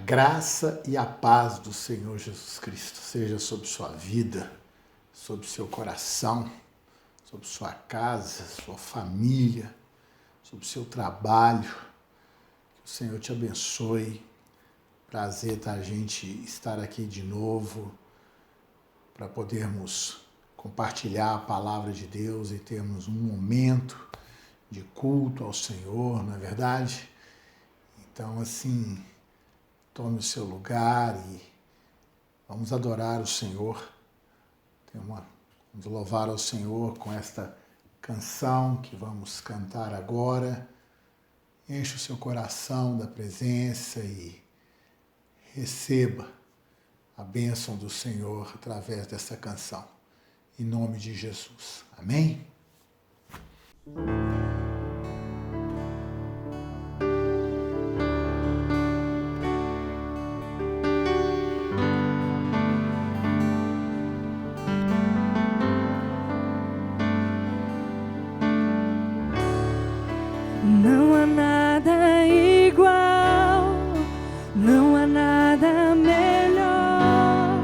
graça e a paz do Senhor Jesus Cristo seja sobre sua vida, sobre seu coração, sobre sua casa, sua família, sobre seu trabalho. Que o Senhor te abençoe. Prazer a gente estar aqui de novo para podermos compartilhar a palavra de Deus e termos um momento de culto ao Senhor, não é verdade? Então, assim, tome o seu lugar e vamos adorar o Senhor. Vamos louvar ao Senhor com esta canção que vamos cantar agora. Enche o seu coração da presença e receba a bênção do Senhor através dessa canção. Em nome de Jesus. Amém? Não há nada igual, não há nada melhor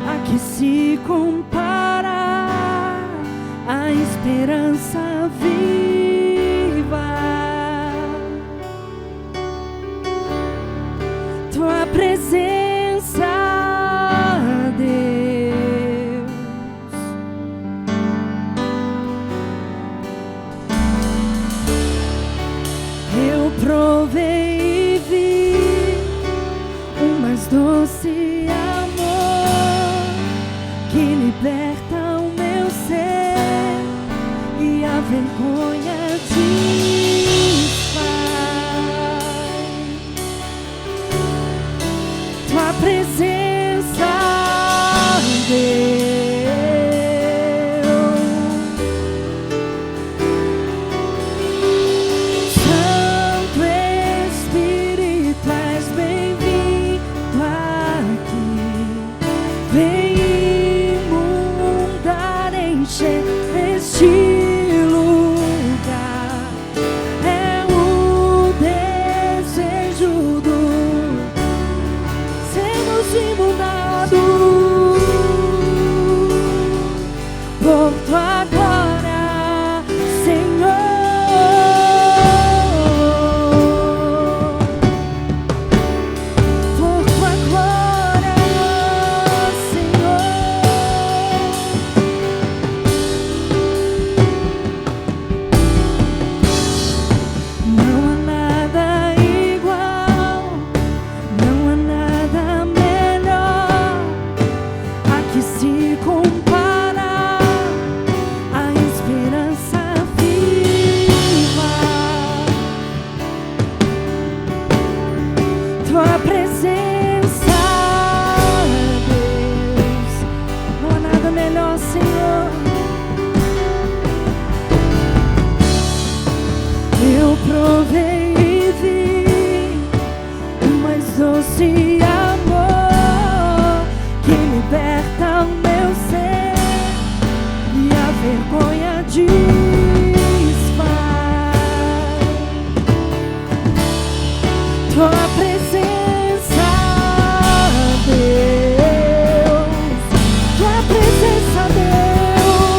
a que se compara a esperança viva. Tua presença, Deus, eu provei e vi o mais doce amor que liberta o meu ser e a vergonha desfaz. Tua presença, Deus, Santo Espírito, és bem-vindo aqui. Vem inundar, encher este lugar. É o desejo do sermos inundados por tua glória, Senhor. Por tua glória, Senhor. Não há nada igual, não há nada melhor a que se compara a esperança viva. Tua presença, Deus, não há nada melhor, Senhor. Eu provei e vi o mais doce amor que liberta o meu ser e a vergonha desfaz. Tua presença, Deus, tua presença, Deus,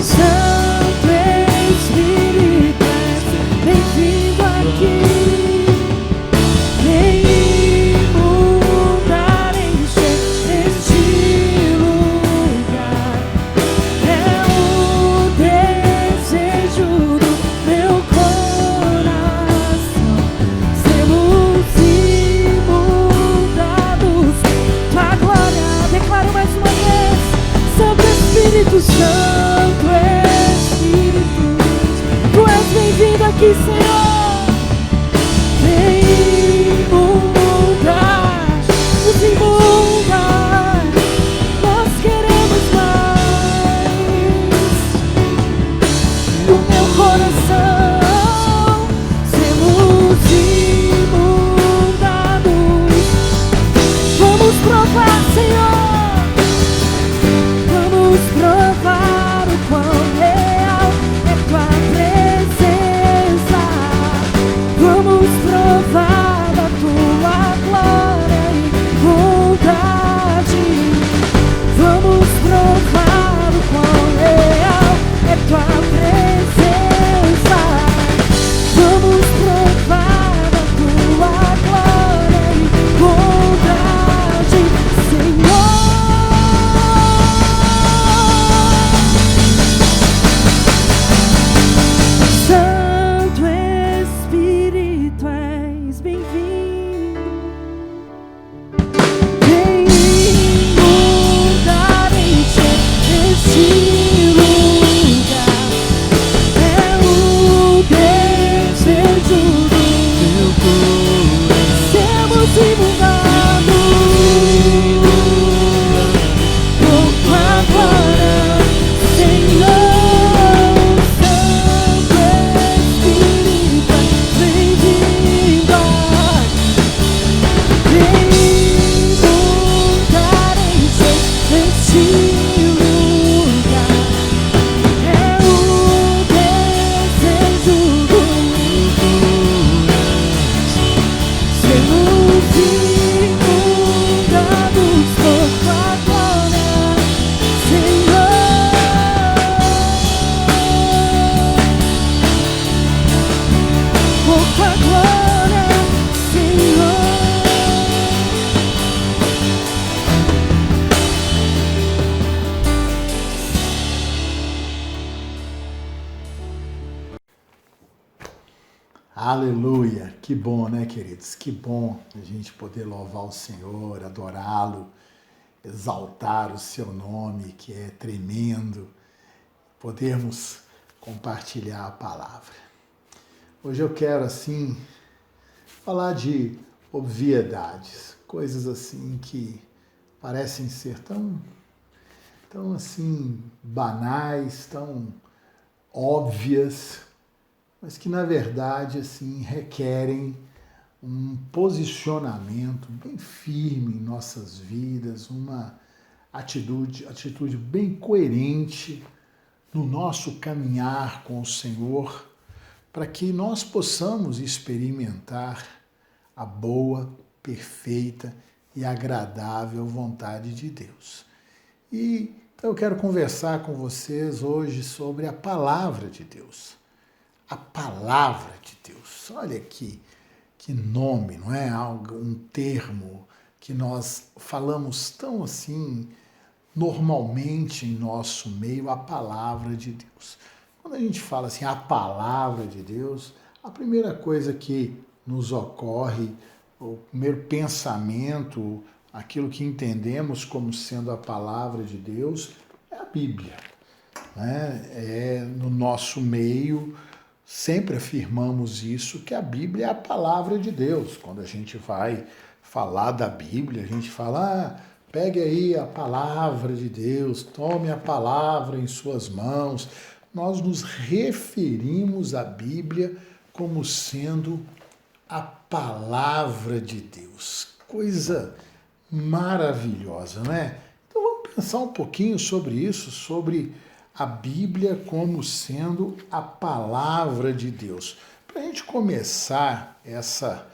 Santo Espírito, és bem-vindo aqui. Vem inundar, encher este lugar. É o desejo do meu coração. Que bom, né, queridos? Que bom a gente poder louvar o Senhor, adorá-lo, exaltar o seu nome, que é tremendo, podermos compartilhar a palavra. Hoje eu quero, assim, falar de obviedades, coisas assim que parecem ser tão assim, banais, tão óbvias, mas que na verdade assim requerem um posicionamento bem firme em nossas vidas, uma atitude bem coerente no nosso caminhar com o Senhor, para que nós possamos experimentar a boa, perfeita e agradável vontade de Deus. E então eu quero conversar com vocês hoje sobre a palavra de Deus. A palavra de Deus. Olha que nome, não é? Um termo que nós falamos tão assim normalmente em nosso meio, a palavra de Deus. Quando a gente fala assim, a palavra de Deus, a primeira coisa que nos ocorre, o primeiro pensamento, aquilo que entendemos como sendo a palavra de Deus, é a Bíblia. Né? No nosso meio, sempre afirmamos isso, que a Bíblia é a palavra de Deus. Quando a gente vai falar da Bíblia, a gente fala, pegue aí a palavra de Deus, tome a palavra em suas mãos. Nós nos referimos à Bíblia como sendo a palavra de Deus. Coisa maravilhosa, não é? Então vamos pensar um pouquinho sobre isso, sobre a Bíblia como sendo a palavra de Deus. Para a gente começar essa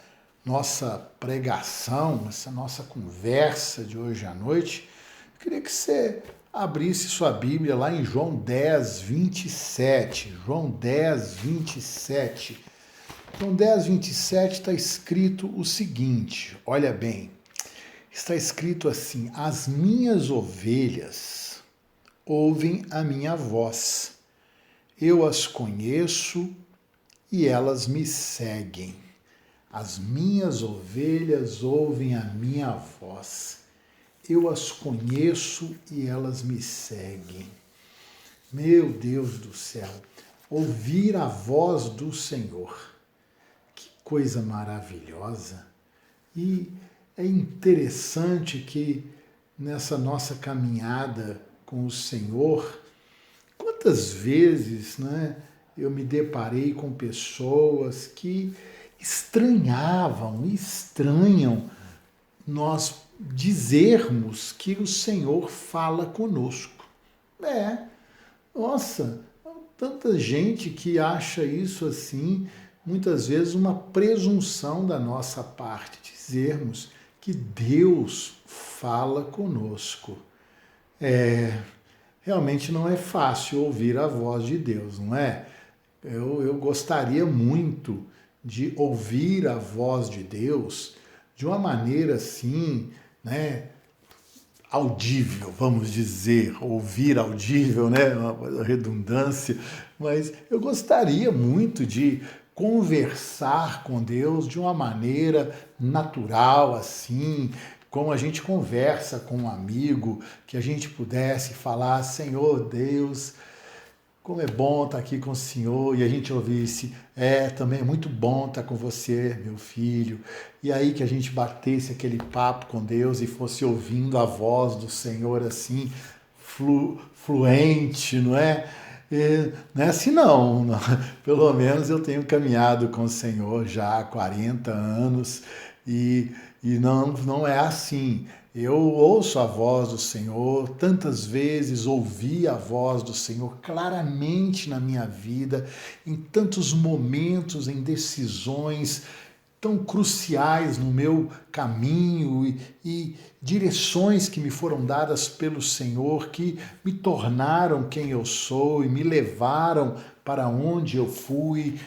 nossa pregação, essa nossa conversa de hoje à noite, eu queria que você abrisse sua Bíblia lá em João 10, 27. João 10, 27. João 10, 27 está escrito o seguinte, olha bem, está escrito assim, as minhas ovelhas ouvem a minha voz, eu as conheço e elas me seguem. As minhas ovelhas ouvem a minha voz, eu as conheço e elas me seguem. Meu Deus do céu, ouvir a voz do Senhor, que coisa maravilhosa. E é interessante que nessa nossa caminhada com o Senhor, quantas vezes, né, eu me deparei com pessoas que estranham nós dizermos que o Senhor fala conosco. Nossa, tanta gente que acha isso assim, muitas vezes uma presunção da nossa parte, dizermos que Deus fala conosco. Realmente não é fácil ouvir a voz de Deus, não é? Eu gostaria muito de ouvir a voz de Deus de uma maneira assim, né? Audível, vamos dizer, ouvir audível, né? Uma redundância, mas eu gostaria muito de conversar com Deus de uma maneira natural, assim, como a gente conversa com um amigo, que a gente pudesse falar, Senhor Deus, como é bom estar aqui com o Senhor, e a gente ouvisse, também é muito bom estar com você, meu filho, e aí que a gente batesse aquele papo com Deus e fosse ouvindo a voz do Senhor assim, fluente, não é? Não é assim não, pelo menos eu tenho caminhado com o Senhor já há 40 anos, e não é assim. Eu ouço a voz do Senhor, tantas vezes ouvi a voz do Senhor claramente na minha vida, em tantos momentos, em decisões tão cruciais no meu caminho e direções que me foram dadas pelo Senhor, que me tornaram quem eu sou e me levaram para onde eu fui.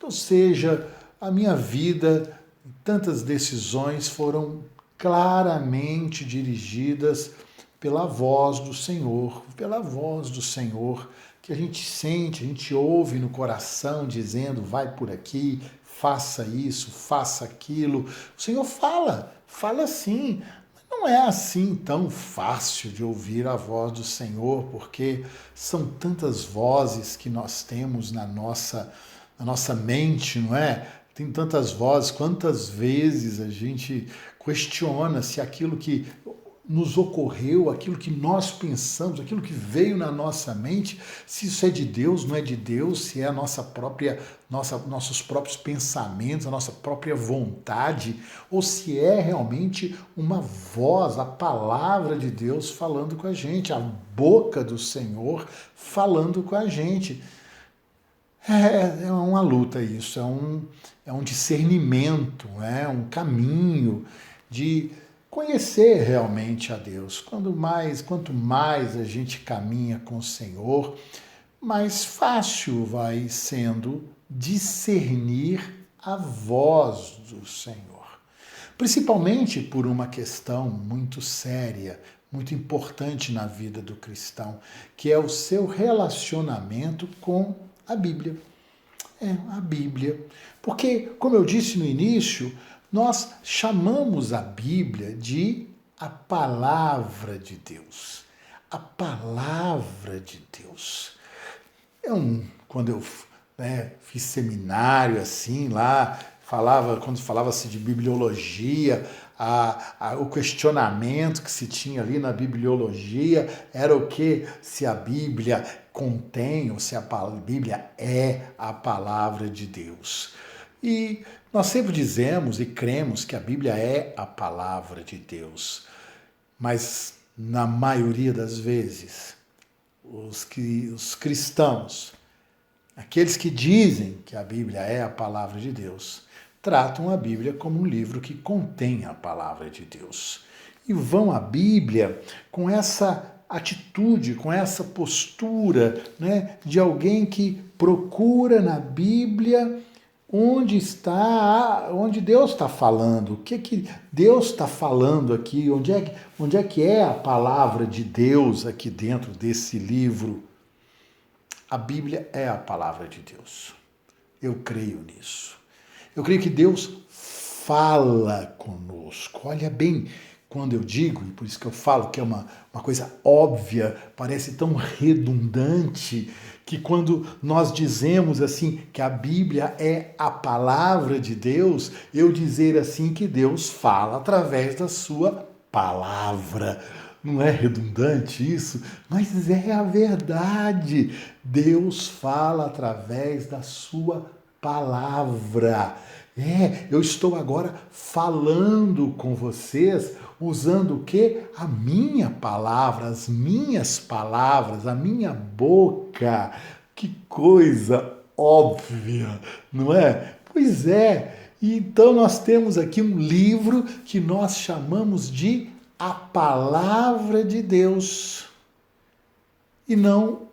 Ou seja, a minha vida, tantas decisões foram claramente dirigidas pela voz do Senhor, que a gente sente, a gente ouve no coração dizendo, vai por aqui, faça isso, faça aquilo. O Senhor fala sim. Mas não é assim tão fácil de ouvir a voz do Senhor, porque são tantas vozes que nós temos na nossa mente, não é? Tem tantas vozes, quantas vezes a gente questiona se aquilo que nos ocorreu, aquilo que nós pensamos, aquilo que veio na nossa mente, se isso é de Deus, não é de Deus, se é a nossos próprios pensamentos, a nossa própria vontade, ou se é realmente uma voz, a palavra de Deus falando com a gente, a boca do Senhor falando com a gente. É uma luta isso, é um discernimento, é um caminho de conhecer realmente a Deus. Quanto mais a gente caminha com o Senhor, mais fácil vai sendo discernir a voz do Senhor. Principalmente por uma questão muito séria, muito importante na vida do cristão, que é o seu relacionamento com a Bíblia. A Bíblia. Porque, como eu disse no início, nós chamamos a Bíblia de a palavra de Deus. A palavra de Deus. Quando eu fiz seminário assim lá, quando falava-se de bibliologia, o questionamento que se tinha ali na bibliologia era o que? Se a Bíblia contém, ou se a Bíblia é a palavra de Deus. E nós sempre dizemos e cremos que a Bíblia é a palavra de Deus, mas na maioria das vezes, os cristãos, aqueles que dizem que a Bíblia é a palavra de Deus, tratam a Bíblia como um livro que contém a palavra de Deus. E vão à Bíblia com essa atitude, com essa postura, né, de alguém que procura na Bíblia onde Deus está falando, o que Deus está falando aqui, onde é que é a palavra de Deus aqui dentro desse livro. A Bíblia é a palavra de Deus. Eu creio nisso. Eu creio que Deus fala conosco. Olha bem, quando eu digo, e por isso que eu falo que é uma coisa óbvia, parece tão redundante, que quando nós dizemos assim que a Bíblia é a palavra de Deus, eu dizer assim que Deus fala através da sua palavra. Não é redundante isso? Mas é a verdade. Deus fala através da sua palavra. Eu estou agora falando com vocês usando o quê? A minha palavra, as minhas palavras, a minha boca. Que coisa óbvia, não é? Pois é. Então nós temos aqui um livro que nós chamamos de a palavra de Deus. E não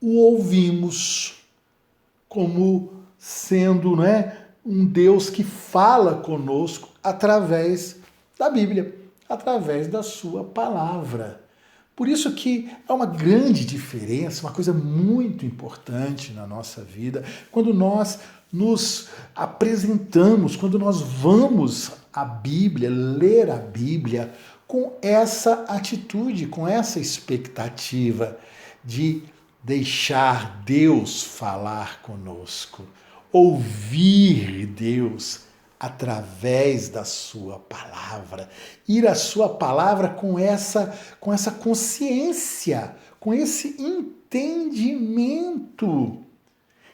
o ouvimos como sendo, um Deus que fala conosco através da Bíblia, através da sua palavra. Por isso que é uma grande diferença, uma coisa muito importante na nossa vida, quando nós nos apresentamos, quando nós vamos à Bíblia, ler a Bíblia, com essa atitude, com essa expectativa de deixar Deus falar conosco, ouvir Deus através da sua palavra, ir à sua palavra com essa consciência, com esse entendimento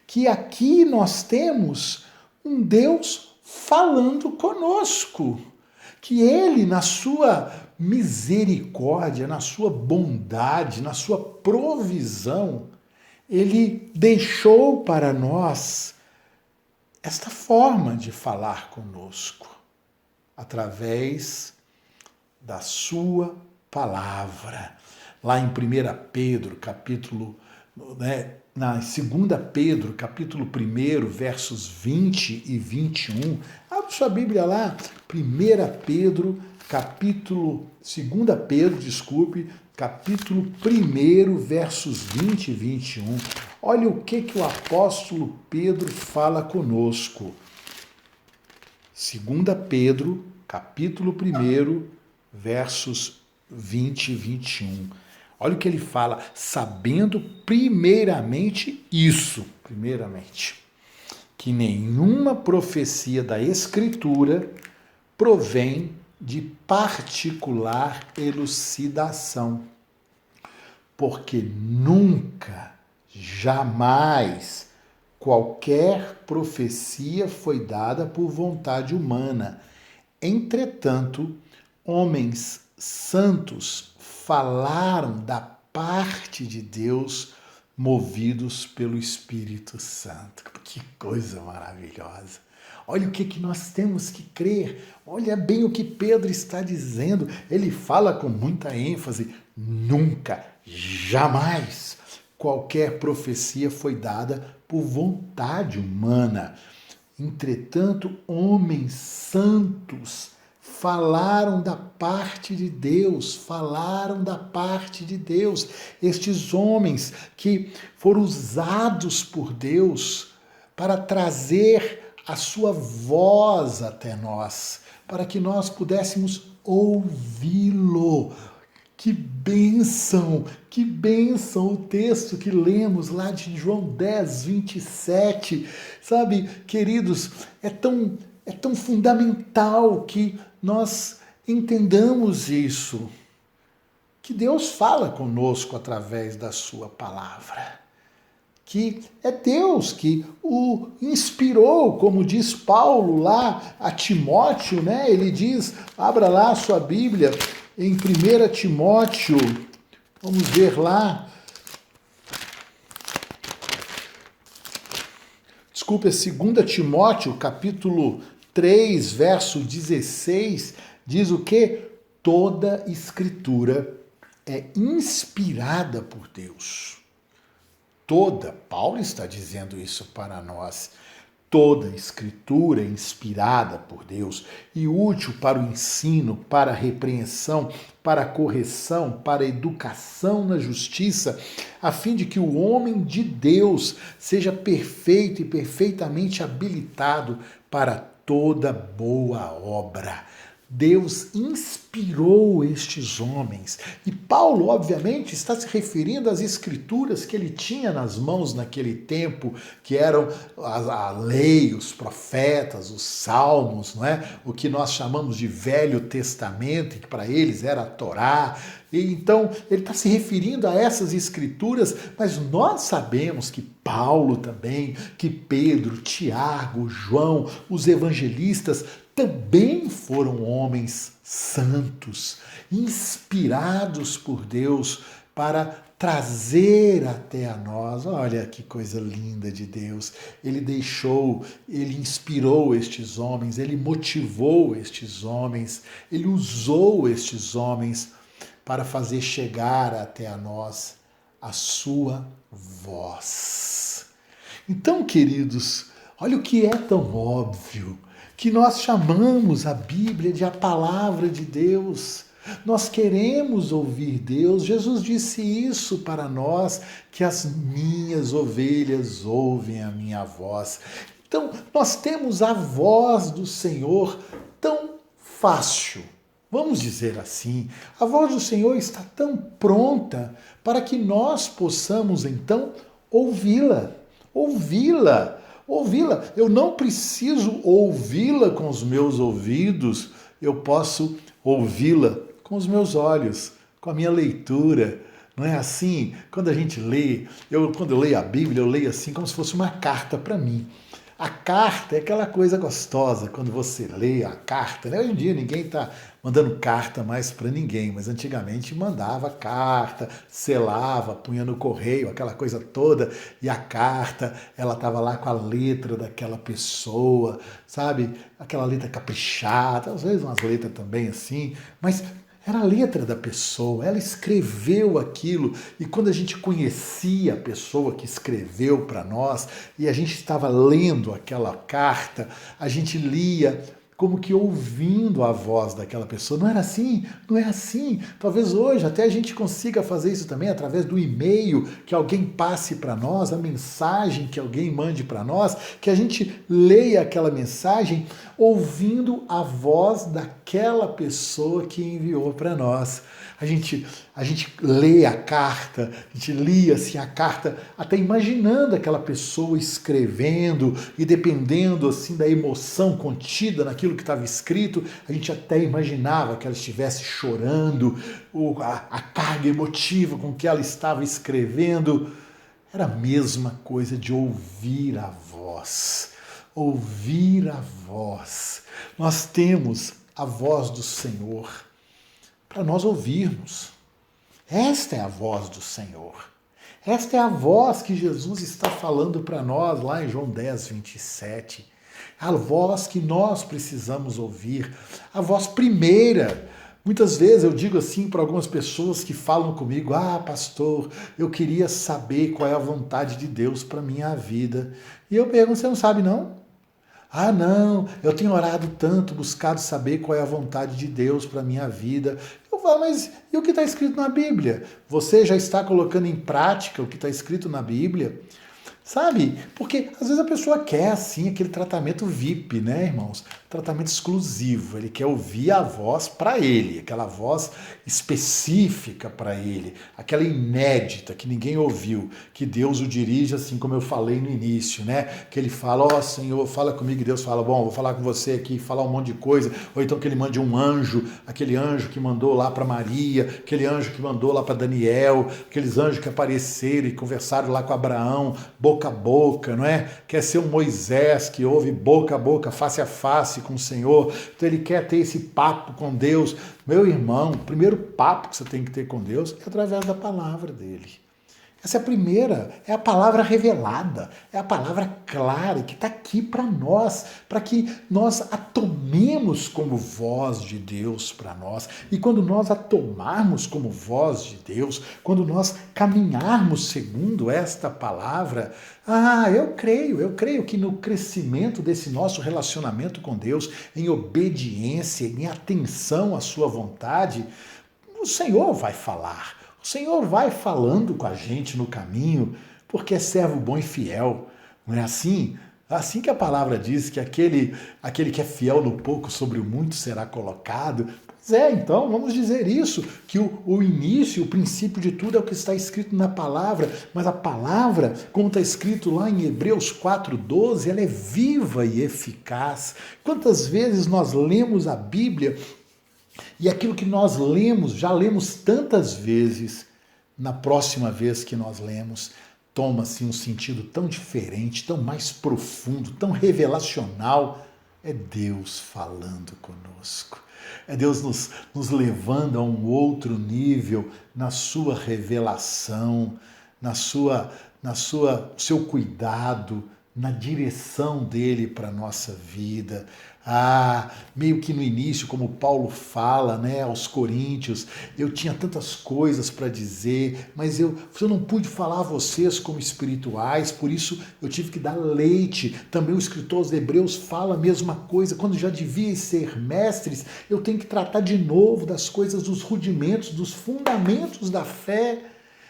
que aqui nós temos um Deus falando conosco, que Ele, na sua misericórdia, na sua bondade, na sua provisão, Ele deixou para nós esta forma de falar conosco, através da sua palavra. Lá em 1 Pedro, na 2 Pedro, capítulo 1, versos 20 e 21. Abre sua Bíblia lá, 2 Pedro, capítulo 1, versos 20 e 21. Olha o que o apóstolo Pedro fala conosco. 2 Pedro, capítulo 1, versos 20 e 21. Olha o que ele fala, sabendo primeiramente isso, que nenhuma profecia da Escritura provém de particular elucidação, porque nunca, jamais, qualquer profecia foi dada por vontade humana. Entretanto, homens santos falaram da parte de Deus, movidos pelo Espírito Santo. Que coisa maravilhosa! Olha o que nós temos que crer. Olha bem o que Pedro está dizendo. Ele fala com muita ênfase. Nunca, jamais, qualquer profecia foi dada por vontade humana. Entretanto, homens santos falaram da parte de Deus, Estes homens que foram usados por Deus para trazer a sua voz até nós, para que nós pudéssemos ouvi-lo. Que bênção o texto que lemos lá de João 10, 27. Sabe, queridos, é tão fundamental que nós entendamos isso, que Deus fala conosco através da sua palavra, que é Deus que o inspirou, como diz Paulo lá a Timóteo, né? Ele diz, abra lá a sua Bíblia, em 1 Timóteo, vamos ver lá, desculpe, é 2 Timóteo, capítulo 3, verso 16, diz o quê? Toda escritura é inspirada por Deus. Paulo está dizendo isso para nós. Toda escritura é inspirada por Deus e útil para o ensino, para a repreensão, para a correção, para a educação na justiça, a fim de que o homem de Deus seja perfeito e perfeitamente habilitado para toda boa obra. Deus inspirou estes homens. E Paulo, obviamente, está se referindo às escrituras que ele tinha nas mãos naquele tempo, que eram a lei, os profetas, os salmos, não é? O que nós chamamos de Velho Testamento, que para eles era a Torá. E então, ele está se referindo a essas escrituras, mas nós sabemos que Paulo também, que Pedro, Tiago, João, os evangelistas, também foram homens santos, inspirados por Deus para trazer até a nós. Olha que coisa linda de Deus. Ele inspirou estes homens, ele motivou estes homens, ele usou estes homens para fazer chegar até a nós a sua voz. Então, queridos, olha o que é tão óbvio, que nós chamamos a Bíblia de a palavra de Deus. Nós queremos ouvir Deus. Jesus disse isso para nós, que as minhas ovelhas ouvem a minha voz. Então, nós temos a voz do Senhor tão fácil. Vamos dizer assim, a voz do Senhor está tão pronta para que nós possamos, então, ouvi-la. Eu não preciso ouvi-la com os meus ouvidos, eu posso ouvi-la com os meus olhos, com a minha leitura. Não é assim? Quando a gente lê, quando eu leio a Bíblia, eu leio assim como se fosse uma carta para mim. A carta é aquela coisa gostosa, quando você lê a carta, né? Hoje em dia ninguém está mandando carta mais para ninguém, mas antigamente mandava carta, selava, punha no correio, aquela coisa toda, e a carta, ela estava lá com a letra daquela pessoa, sabe? Aquela letra caprichada, às vezes umas letras também assim, mas era a letra da pessoa, ela escreveu aquilo, e quando a gente conhecia a pessoa que escreveu para nós, e a gente estava lendo aquela carta, a gente lia como que ouvindo a voz daquela pessoa. Não era assim? Não é assim. Talvez hoje até a gente consiga fazer isso também através do e-mail que alguém passe para nós, a mensagem que alguém mande para nós, que a gente leia aquela mensagem ouvindo a voz daquela pessoa que enviou para nós. A gente lê a carta, a gente lia assim a carta, até imaginando aquela pessoa escrevendo e dependendo assim da emoção contida naquilo que estava escrito, a gente até imaginava que ela estivesse chorando, a carga emotiva com que ela estava escrevendo. Era a mesma coisa de ouvir a voz. Ouvir a voz. Nós temos a voz do Senhor para nós ouvirmos. Esta é a voz do Senhor. Esta é a voz que Jesus está falando para nós lá em João 10, 27. A voz que nós precisamos ouvir. A voz primeira. Muitas vezes eu digo assim para algumas pessoas que falam comigo: ah, pastor, eu queria saber qual é a vontade de Deus para minha vida. E eu pergunto: você não sabe não? Ah, não, eu tenho orado tanto, buscado saber qual é a vontade de Deus para a minha vida. Eu falo: mas e o que está escrito na Bíblia? Você já está colocando em prática o que está escrito na Bíblia? Sabe? Porque às vezes a pessoa quer assim aquele tratamento VIP, né, irmãos? Tratamento exclusivo. Ele quer ouvir a voz para ele, aquela voz específica para ele, aquela inédita que ninguém ouviu, que Deus o dirige assim como eu falei no início, né? Que ele fala: ó, Senhor, fala comigo, e Deus fala: bom, vou falar com você aqui, falar um monte de coisa. Ou então que ele mande um anjo, aquele anjo que mandou lá para Maria, aquele anjo que mandou lá para Daniel, aqueles anjos que apareceram e conversaram lá com Abraão, boca a boca, não é? Quer ser um Moisés que ouve boca a boca, face a face com o Senhor. Então ele quer ter esse papo com Deus. Meu irmão, o primeiro papo que você tem que ter com Deus é através da palavra dele. Essa é a primeira, é a palavra revelada, é a palavra clara que está aqui para nós, para que nós a tomemos como voz de Deus para nós. E quando nós a tomarmos como voz de Deus, quando nós caminharmos segundo esta palavra, eu creio que no crescimento desse nosso relacionamento com Deus, em obediência, em atenção à sua vontade, o Senhor vai falar. O Senhor vai falando com a gente no caminho, porque é servo bom e fiel. Não é assim? Assim que a palavra diz que aquele que é fiel no pouco, sobre o muito será colocado. Pois é, então vamos dizer isso, que o início, o princípio de tudo é o que está escrito na palavra, mas a palavra, como está escrito lá em Hebreus 4:12, ela é viva e eficaz. Quantas vezes nós lemos a Bíblia e aquilo que nós lemos, já lemos tantas vezes, na próxima vez que nós lemos, toma-se um sentido tão diferente, tão mais profundo, tão revelacional. É Deus falando conosco. É Deus nos levando a um outro nível na sua revelação, seu cuidado, na direção dele para a nossa vida. Meio que no início, como Paulo fala, né, aos Coríntios, eu tinha tantas coisas para dizer, mas eu não pude falar a vocês como espirituais, por isso eu tive que dar leite. Também o escritor aos Hebreus fala a mesma coisa: quando já devia ser mestres, eu tenho que tratar de novo das coisas, dos rudimentos, dos fundamentos da fé.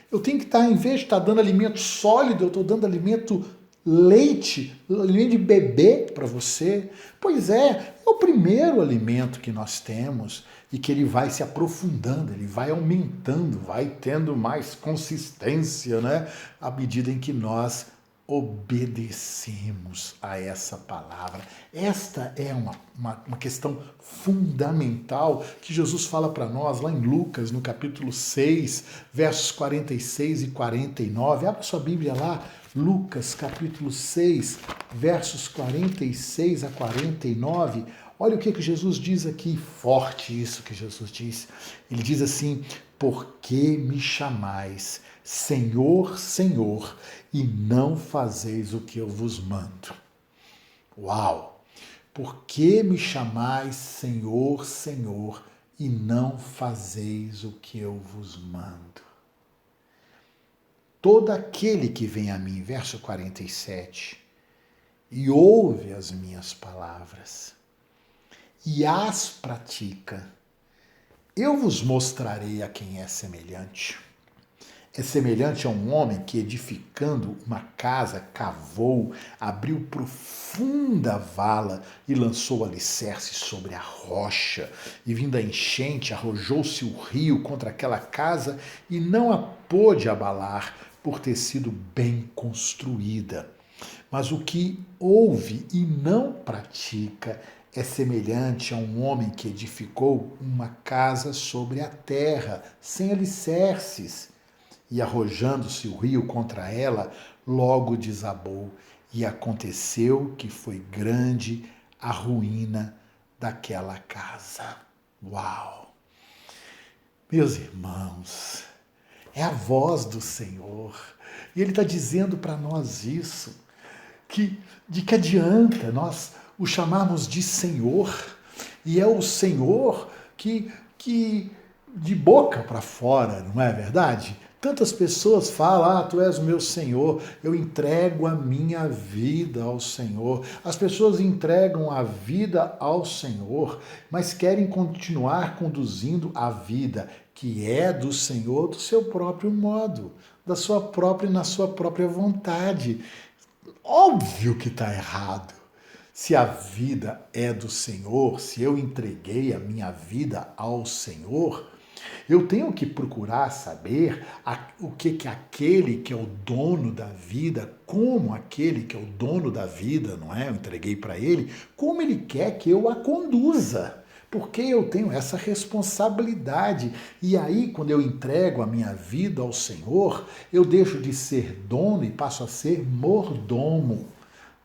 Eu tenho que estar, em vez de estar dando alimento sólido, eu estou dando alimento leite, alimento de bebê para você. Pois é o primeiro alimento que nós temos e que ele vai se aprofundando, ele vai aumentando, vai tendo mais consistência, né? À medida em que nós obedecemos a essa palavra. Esta é uma questão fundamental que Jesus fala para nós lá em Lucas, no capítulo 6, versos 46 e 49. Abra sua Bíblia lá, Lucas, capítulo 6, versos 46 a 49. Olha o que Jesus diz aqui, forte isso que Jesus diz. Ele diz assim: por que me chamais Senhor, Senhor, e não fazeis o que eu vos mando? Uau! Por que me chamais Senhor, Senhor, e não fazeis o que eu vos mando? Todo aquele que vem a mim, verso 47, e ouve as minhas palavras, e as pratica, eu vos mostrarei a quem é semelhante. é semelhante a um homem que, edificando uma casa, cavou, abriu profunda vala e lançou alicerces sobre a rocha. E vindo a enchente, arrojou-se o rio contra aquela casa e não a pôde abalar, por ter sido bem construída. Mas o que ouve e não pratica é semelhante a um homem que edificou uma casa sobre a terra, sem alicerces. E arrojando-se o rio contra ela, logo desabou, e aconteceu que foi grande a ruína daquela casa. Uau! Meus irmãos, é a voz do Senhor, e Ele está dizendo para nós isso, de que adianta nós o chamarmos de Senhor, e é o Senhor que de boca para fora, não é verdade? Tantas pessoas falam, tu és o meu Senhor, eu entrego a minha vida ao Senhor. As pessoas entregam a vida ao Senhor, mas querem continuar conduzindo a vida que é do Senhor do seu próprio modo, na sua própria vontade. Óbvio que está errado. Se a vida é do Senhor, se eu entreguei a minha vida ao Senhor, eu tenho que procurar saber o que aquele que é o dono da vida, como aquele que é o dono da vida, não é? Eu entreguei para ele, como ele quer que eu a conduza. Porque eu tenho essa responsabilidade. E aí, quando eu entrego a minha vida ao Senhor, eu deixo de ser dono e passo a ser mordomo.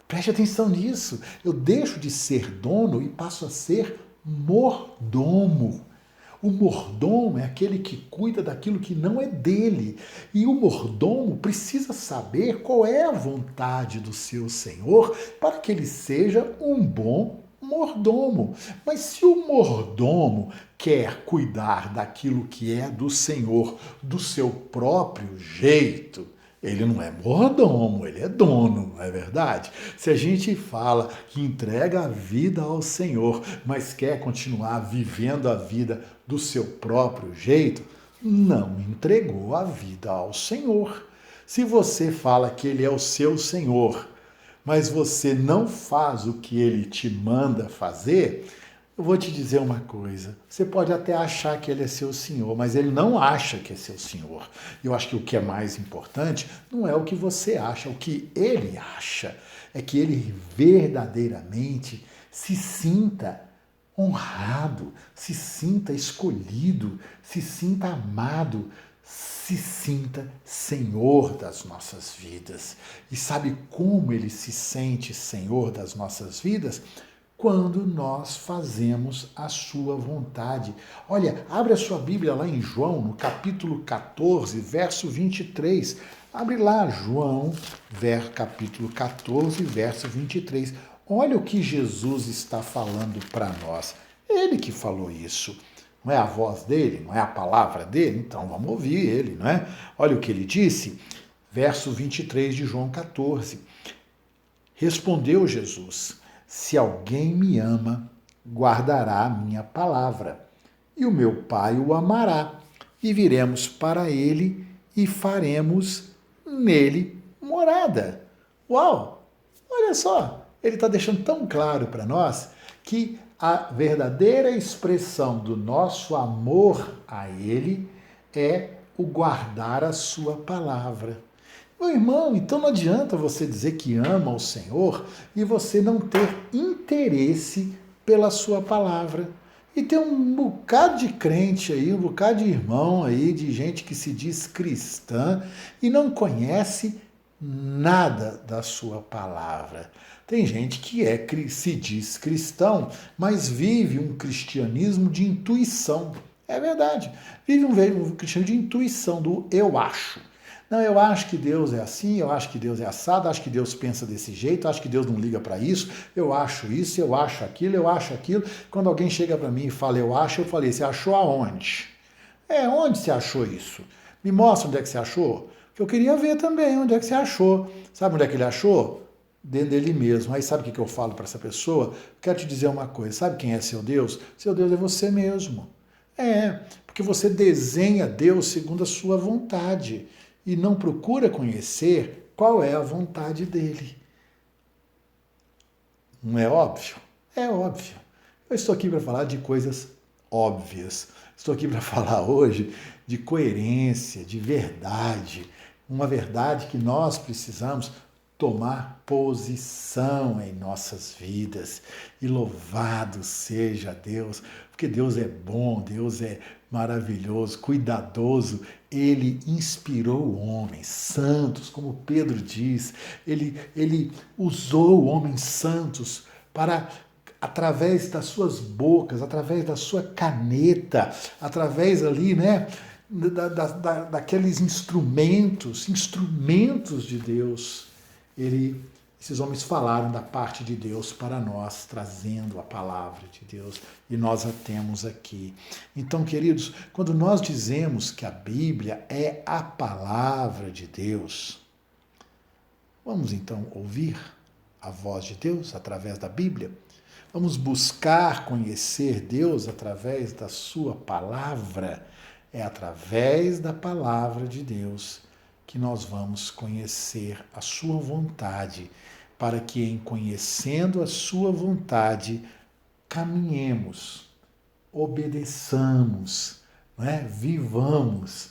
Preste atenção nisso. Eu deixo de ser dono e passo a ser mordomo. O mordomo é aquele que cuida daquilo que não é dele. E o mordomo precisa saber qual é a vontade do seu Senhor para que ele seja um bom mordomo. Mas se o mordomo quer cuidar daquilo que é do Senhor, do seu próprio jeito, ele não é mordomo, ele é dono, não é verdade? Se a gente fala que entrega a vida ao Senhor, mas quer continuar vivendo a vida do seu próprio jeito, não entregou a vida ao Senhor. Se você fala que ele é o seu Senhor, mas você não faz o que ele te manda fazer, eu vou te dizer uma coisa, você pode até achar que ele é seu senhor, mas ele não acha que é seu senhor. Eu acho que o que é mais importante não é o que você acha, o que ele acha. É que ele verdadeiramente se sinta honrado, se sinta escolhido, se sinta amado, se sinta Senhor das nossas vidas. E sabe como ele se sente Senhor das nossas vidas? Quando nós fazemos a sua vontade. Olha, abre a sua Bíblia lá em João, no capítulo 14, verso 23. Abre lá, João, capítulo 14, verso 23. Olha o que Jesus está falando para nós. Ele que falou isso. Não é a voz dele? Não é a palavra dele? Então vamos ouvir ele, não é? Olha o que ele disse, verso 23 de João 14. Respondeu Jesus: se alguém me ama, guardará a minha palavra, e o meu Pai o amará, e viremos para ele e faremos nele morada. Uau! Olha só, ele está deixando tão claro para nós que a verdadeira expressão do nosso amor a ele é o guardar a sua palavra. Meu irmão, então não adianta você dizer que ama o Senhor e você não ter interesse pela sua palavra. E tem um bocado de crente aí, um bocado de irmão aí, de gente que se diz cristã e não conhece nada da sua palavra. Tem gente que se diz cristão, mas vive um cristianismo de intuição. É verdade. Vive um cristianismo de intuição, do eu acho. Não, eu acho que Deus é assim, eu acho que Deus é assado, acho que Deus pensa desse jeito, acho que Deus não liga para isso, eu acho isso, eu acho aquilo, eu acho aquilo. Quando alguém chega para mim e fala eu acho, eu falei, você achou aonde? Onde você achou isso? Me mostra onde é que você achou. Porque eu queria ver também onde é que você achou. Sabe onde é que ele achou? Dentro dele mesmo. Aí sabe o que eu falo para essa pessoa? Quero te dizer uma coisa, sabe quem é seu Deus? Seu Deus é você mesmo. Porque você desenha Deus segundo a sua vontade. e não procura conhecer qual é a vontade dele. Não é óbvio? É óbvio. Eu estou aqui para falar de coisas óbvias. Estou aqui para falar hoje de coerência, de verdade. Uma verdade que nós precisamos tomar posição em nossas vidas. E louvado seja Deus, porque Deus é bom, Deus é maravilhoso, cuidadoso. Ele inspirou homens santos, como Pedro diz. Ele usou homens santos para, através das suas bocas, através da sua caneta, através ali, né, daqueles instrumentos de Deus, esses homens falaram da parte de Deus para nós, trazendo a palavra de Deus, e nós a temos aqui. Então, queridos, quando nós dizemos que a Bíblia é a palavra de Deus, vamos então ouvir a voz de Deus através da Bíblia? Vamos buscar conhecer Deus através da sua palavra? É através da palavra de Deus que nós vamos conhecer a sua vontade, para que, em conhecendo a sua vontade, caminhemos, obedeçamos, né? Vivamos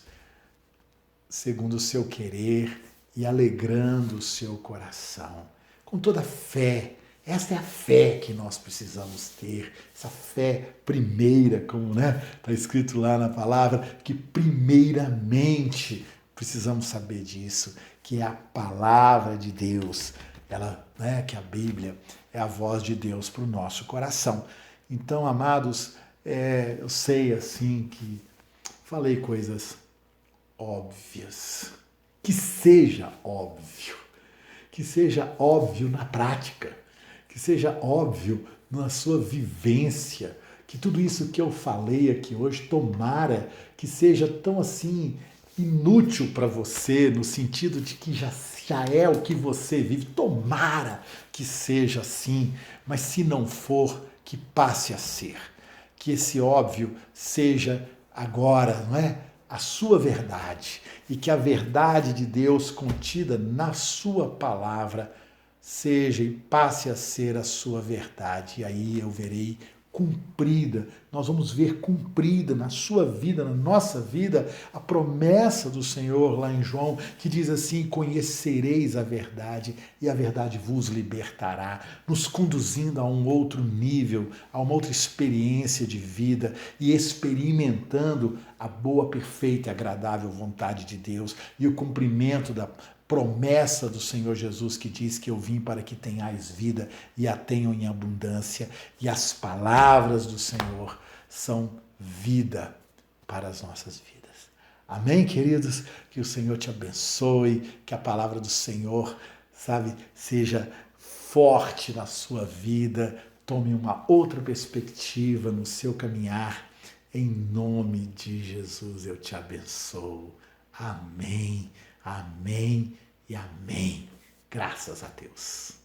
segundo o seu querer e alegrando o seu coração, com toda fé. Esta é a fé que nós precisamos ter, essa fé primeira, como está escrito lá na palavra, que primeiramente precisamos saber disso, que é a palavra de Deus, que a Bíblia é a voz de Deus para o nosso coração. Então, amados, eu sei assim que falei coisas óbvias, que seja óbvio na prática, que seja óbvio na sua vivência, que tudo isso que eu falei aqui hoje, tomara que seja tão assim inútil para você, no sentido de que já é o que você vive, tomara que seja assim, mas se não for, que passe a ser, que esse óbvio seja agora, a sua verdade, e que a verdade de Deus contida na sua palavra seja e passe a ser a sua verdade. E aí eu verei cumprida, nós vamos ver cumprida na sua vida, na nossa vida, a promessa do Senhor lá em João, que diz assim: conhecereis a verdade e a verdade vos libertará, nos conduzindo a um outro nível, a uma outra experiência de vida e experimentando a boa, perfeita e agradável vontade de Deus e o cumprimento da promessa do Senhor Jesus, que diz que eu vim para que tenhais vida e a tenham em abundância, e as palavras do Senhor são vida para as nossas vidas. Amém, queridos? Que o Senhor te abençoe, que a palavra do Senhor, seja forte na sua vida, tome uma outra perspectiva no seu caminhar. Em nome de Jesus eu te abençoo. Amém. Amém e amém. Graças a Deus.